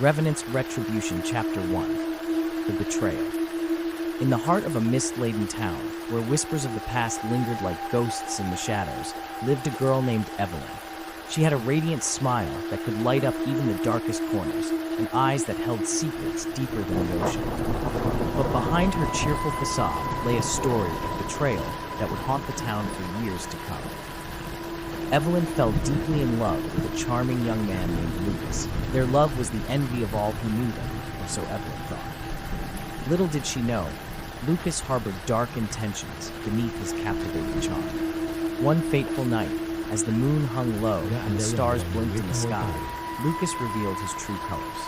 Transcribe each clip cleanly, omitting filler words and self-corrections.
Revenant's Retribution, Chapter 1. The Betrayal. In the heart of a mist-laden town, where whispers of the past lingered like ghosts in the shadows, lived a girl named Evelyn. She had a radiant smile that could light up even the darkest corners, and eyes that held secrets deeper than the ocean. But behind her cheerful facade lay a story of betrayal that would haunt the town for years to come. Evelyn fell deeply in love with a charming young man named Lucas. Their love was the envy of all who knew them, or so Evelyn thought. Little did she know, Lucas harbored dark intentions beneath his captivating charm. One fateful night, as the moon hung low and the stars blinked in the sky, Lucas revealed his true colors.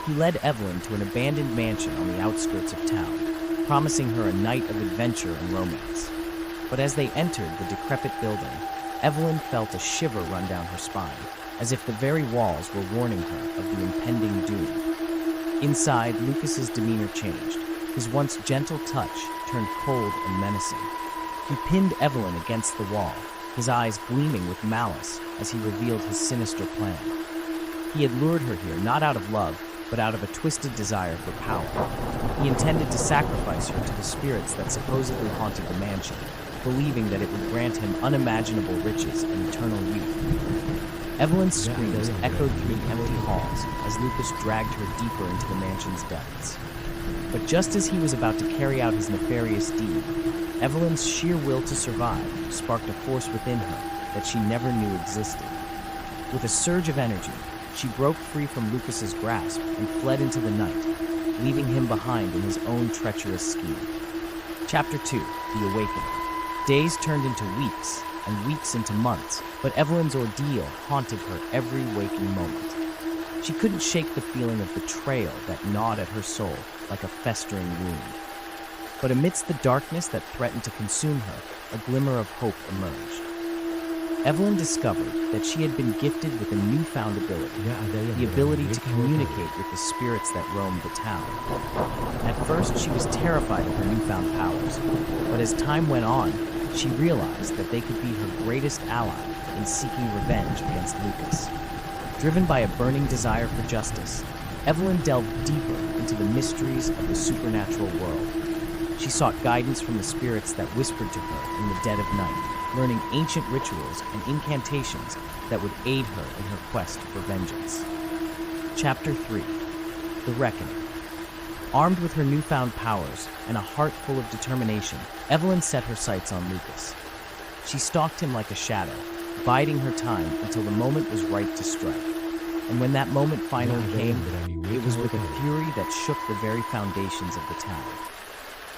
He led Evelyn to an abandoned mansion on the outskirts of town, promising her a night of adventure and romance. But as they entered the decrepit building, Evelyn felt a shiver run down her spine, as if the very walls were warning her of the impending doom. Inside, Lucas's demeanor changed. His once gentle touch turned cold and menacing. He pinned Evelyn against the wall, his eyes gleaming with malice as he revealed his sinister plan. He had lured her here not out of love, but out of a twisted desire for power. He intended to sacrifice her to the spirits that supposedly haunted the mansion, believing that it would grant him unimaginable riches and eternal youth. Evelyn's screams echoed through the empty halls as Lucas dragged her deeper into the mansion's depths. But just as he was about to carry out his nefarious deed, Evelyn's sheer will to survive sparked a force within her that she never knew existed. With a surge of energy, she broke free from Lucas's grasp and fled into the night, leaving him behind in his own treacherous scheme. Chapter 2. The Awakening. Days turned into weeks, and weeks into months, but Evelyn's ordeal haunted her every waking moment. She couldn't shake the feeling of betrayal that gnawed at her soul like a festering wound. But amidst the darkness that threatened to consume her, a glimmer of hope emerged. Evelyn discovered that she had been gifted with a newfound ability, the ability to communicate with the spirits that roamed the town. At first, she was terrified of her newfound powers, but as time went on, she realized that they could be her greatest ally in seeking revenge against Lucas. Driven by a burning desire for justice, Evelyn delved deeper into the mysteries of the supernatural world. She sought guidance from the spirits that whispered to her in the dead of night, learning ancient rituals and incantations that would aid her in her quest for vengeance. Chapter 3. The Reckoning. Armed with her newfound powers and a heart full of determination, Evelyn set her sights on Lucas. She stalked him like a shadow, biding her time until the moment was right to strike. And when that moment finally came, it was with a fury that shook the very foundations of the town.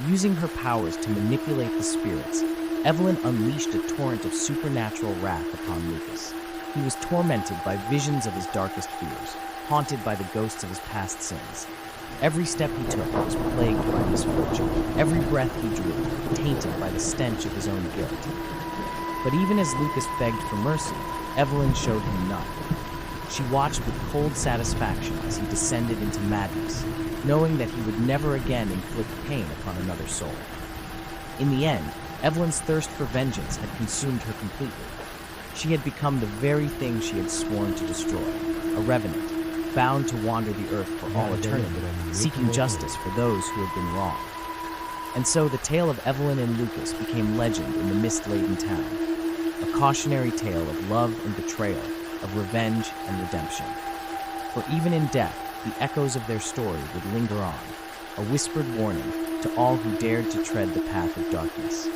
Using her powers to manipulate the spirits, Evelyn unleashed a torrent of supernatural wrath upon Lucas. He was tormented by visions of his darkest fears, haunted by the ghosts of his past sins. Every step he took was plagued by misfortune. Every breath he drew, tainted by the stench of his own guilt. But even as Lucas begged for mercy, Evelyn showed him none. She watched with cold satisfaction as he descended into madness, knowing that he would never again inflict pain upon another soul. In the end, Evelyn's thirst for vengeance had consumed her completely. She had become the very thing she had sworn to destroy, a revenant, bound to wander the earth for all eternity, seeking justice for those who had been wronged. And so the tale of Evelyn and Lucas became legend in the mist-laden town, a cautionary tale of love and betrayal, of revenge and redemption. For even in death, the echoes of their story would linger on, a whispered warning to all who dared to tread the path of darkness.